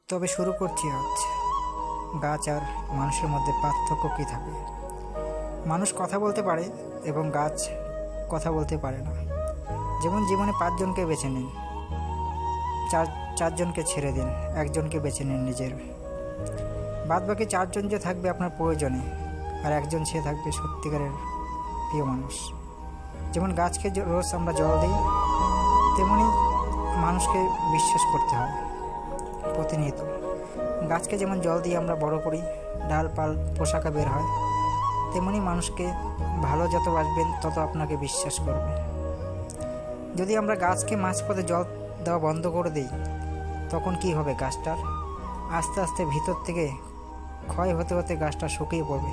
তবে শুরু করছি আজ। গাছ আর মানুষের মধ্যে পার্থক্য কী থাকে? মানুষ কথা বলতে পারে এবং গাছ কথা বলতে পারে না। যেমন জীবনে 5 জনকে বেছে নিন, চারজনকে ছেড়ে দিন, একজনকে বেছে নিন নিজের। বাদ বাকি 4 জন যে থাকবে আপনার প্রয়োজনে, আর একজন সে থাকবে সত্যিকারের প্রিয় মানুষ। যেমন গাছকে রোজ আমরা জল দিই, তেমনি মানুষকে বিশ্বাস করতে হয় প্রতিনিয়ত। গাছকে যেমন জল দিয়ে আমরা বড় করি, ডালপাল পোশাকা বের হয়, তেমনি মানুষকে ভালো যত বাসবেন তত আপনাকে বিশ্বাস করবে। যদি আমরা গাছকে মাঝপথে জল দেওয়া বন্ধ করে দিই, তখন কি হবে? গাছটার আস্তে আস্তে ভিতর থেকে ক্ষয় হতে হতে গাছটা শুকিয়ে পড়বে।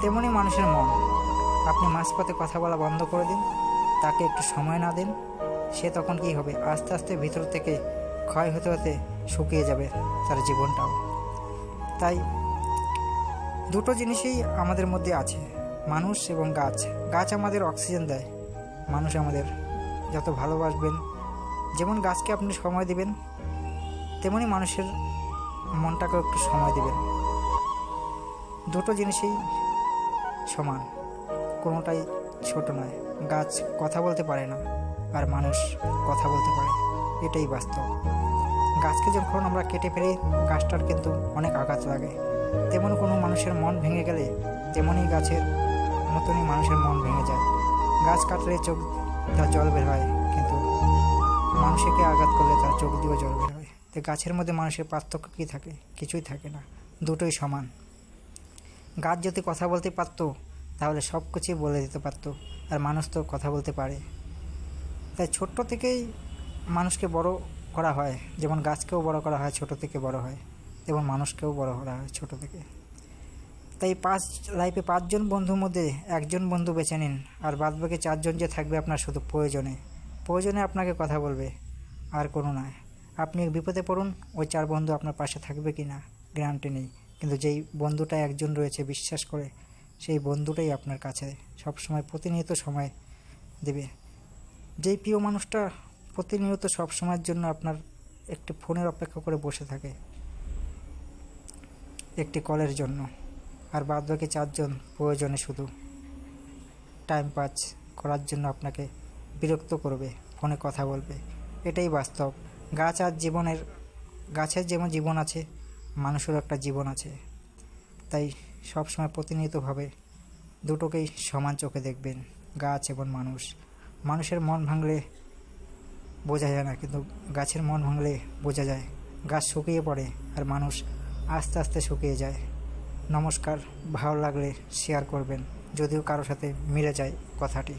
তেমনি মানুষের মন, আপনি মাঝপথে কথা বলা বন্ধ করে দিন, তাকে একটু সময় না দিন, সে তখন কি হবে? আস্তে আস্তে ভিতর থেকে ক্ষয় হতে হতে শুকিয়ে যাবে তার জীবনটাও। তাই দুটো জিনিসই আমাদের মধ্যে আছে, মানুষ এবং গাছ। গাছ আমাদের অক্সিজেন দেয়, মানুষ আমাদের যত ভালোবাসবেন, যেমন গাছকে আপনি সময় দিবেন, তেমনি মানুষের মনটাকেও একটু সময় দিবেন। দুটো জিনিসই সমান, কোনোটাই ছোট নয়। গাছ কথা বলতে পারে না, আর মানুষ কথা বলতে পারে, এটাই বাস্তব। গাছকে যখন আমরা কেটে ফেলি, গাছটার কিন্তু অনেক আঘাত লাগে। তেমন কোনো মানুষের মন ভেঙে গেলে তেমনই গাছের মতনই মানুষের মন ভেঙে যায়। গাছ কাটলে চোখ তার জল বের হয়, কিন্তু মানুষকে আঘাত করলে তার চোখ দিয়েও জল বের হয়। তো গাছের মধ্যে মানুষের পার্থক্য কী থাকে? কিছুই থাকে না, দুটোই সমান। গাছ যদি কথা বলতে পারতো তাহলে সব কিছুই বলে দিতে পারতো, আর মানুষ তো কথা বলতে পারে। তাই ছোট্ট থেকেই মানুষকে বড় করা হয়, যেমন গাছকেও বড় করা হয় ছোট থেকে বড় হয়, এবং মানুষকেও বড় করা হয় ছোট থেকে। তাই লাইফে 5 জন বন্ধুর মধ্যে 1 জন বন্ধু বেছে নিন, আর বাদবাকি 4 জন যে থাকবে আপনার শুধু প্রয়োজনে আপনাকে কথা বলবে, আর কোনো নয়। আপনি বিপদে পড়ুন, ওই 4 বন্ধু আপনার পাশে থাকবে কি না গ্যারান্টি নেই, কিন্তু যেই বন্ধুটা একজন রয়েছে বিশ্বাস করে, সেই বন্ধুটাই আপনার কাছে সবসময় প্রতিনিয়ত সময় দেবে। যেই প্রিয় মানুষটা প্রতিনিয়ত সব সময়ের জন্য আপনার একটি ফোনের অপেক্ষা করে বসে থাকে, একটি কলের জন্য, আর বাদবাকি 4 জন প্রয়োজনে শুধু টাইম পাস করার জন্য আপনাকে বিরক্ত করবে, ফোনে কথা বলবে, এটাই বাস্তব। গাছের যেমন জীবন আছে, মানুষেরও একটা জীবন আছে। তাই সবসময় প্রতিনিয়তভাবে দুটোকেই সমান চোখে দেখবেন, গাছ এবং মানুষ। মানুষের মন ভাঙলে বোঝা যায় না, কিন্তু গাছের মন ভাঙলে বোঝা যায়। গাছ শুকিয়ে পড়ে আর মানুষ আস্তে আস্তে শুকিয়ে যায়। নমস্কার, ভালো লাগলে শেয়ার করবেন, যদিও কারোর সাথে মিলে যায় কথাটি।